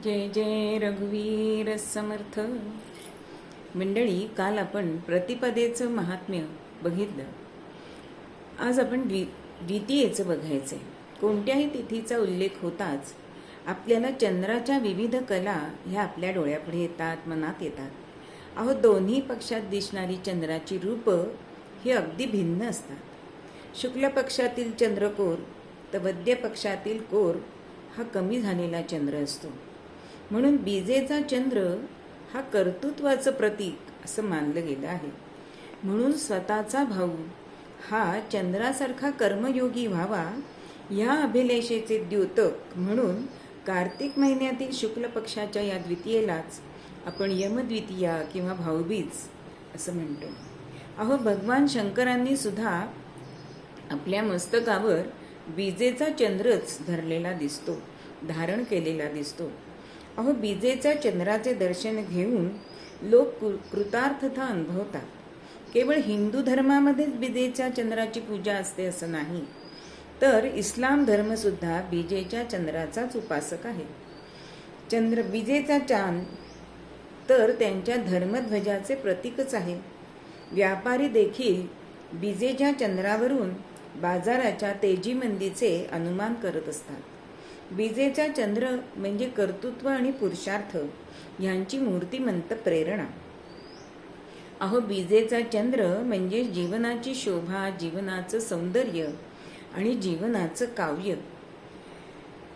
जय जय रघुवीर समर्थ. मंडळी, काल आपण प्रतिपदेचं महात्म्य बघितलं. आज आपण द्वितीयेचं बघायचं आहे. कोणत्याही तिथीचा उल्लेख होताच आपल्याला चंद्राच्या विविध कला ह्या आपल्या डोळ्यापुढे येतात, मनात येतात. अहो, दोन्ही पक्षात दिसणारी चंद्राची रूपं ही अगदी भिन्न असतात. शुक्ल पक्षातील चंद्रकोर तर वद्य पक्षातील कोर हा कमी झालेला चंद्र असतो. म्हणून बीजेचा चंद्र हा कर्तृत्वाचं प्रतीक असं मानलं गेलं आहे. म्हणून स्वतःचा भाऊ हा चंद्रासारखा कर्मयोगी व्हावा या अभिलाषेचे द्योतक म्हणून कार्तिक महिन्यातील शुक्ल पक्षाच्या या द्वितीयेलाच आपण यमद्वितीया किंवा भाऊबीज असं म्हणतो. अहो, भगवान शंकरांनी सुद्धा आपल्या मस्तकावर बीजेचा चंद्रच धरलेला दिसतो, धारण केलेला दिसतो. अहो, बीजेच्या चंद्राचे दर्शन घेऊन लोक कृतार्थता अनुभवतात. केवळ हिंदू धर्मामध्येच बीजेच्या चंद्राची पूजा असते असं नाही, तर इस्लाम धर्मसुद्धा बीजेच्या चंद्राचाच उपासक आहे. बीजेचा चांद तर त्यांच्या धर्मध्वजाचे प्रतीकच आहे. व्यापारी देखील बीजेच्या चंद्रावरून बाजाराच्या तेजीमंदीचे अनुमान करत असतात. बीजेचा चंद्र म्हणजे कर्तृत्व आणि पुरुषार्थ यांची मूर्तिमंत प्रेरणा. अहो, बीजेचा चंद्र म्हणजे जीवनाची शोभा, जीवनाचं सौंदर्य आणि जीवनाचं काव्य.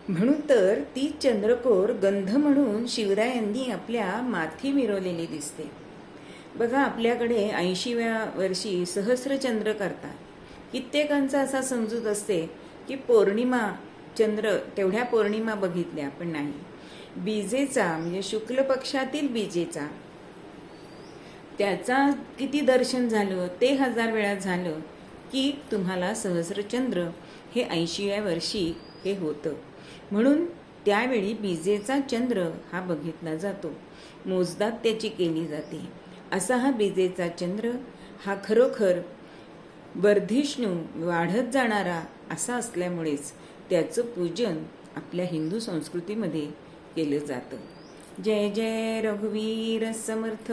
म्हणून तर ती चंद्रकोर गंध म्हणून शिवरायांनी आपल्या माथी मिरवलेली दिसते. बघा, आपल्याकडे 80व्या वर्षी सहस्रचंद्र करतात. कित्येकांचा असा समजूत असते की पौर्णिमा चंद्र तेवढ्या पौर्णिमा बघितल्या, पण नाही. बीजेचा म्हणजे शुक्ल पक्षातील बीजेचा त्याचा किती दर्शन झालं ते 1000 वेळा झालं की तुम्हाला सहस्रचंद्र हे 80व्या वर्षी हे होतं. म्हणून त्यावेळी बीजेचा चंद्र हा बघितला जातो, मोजदाद त्याची केली जाते. असा हा बीजेचा चंद्र हा खरोखर वर्धिष्णू वाढत जाणारा असा असल्यामुळेच त्याचं पूजन आपल्या हिंदू संस्कृतीमध्ये केलं जातं. जय जय रघुवीर समर्थ.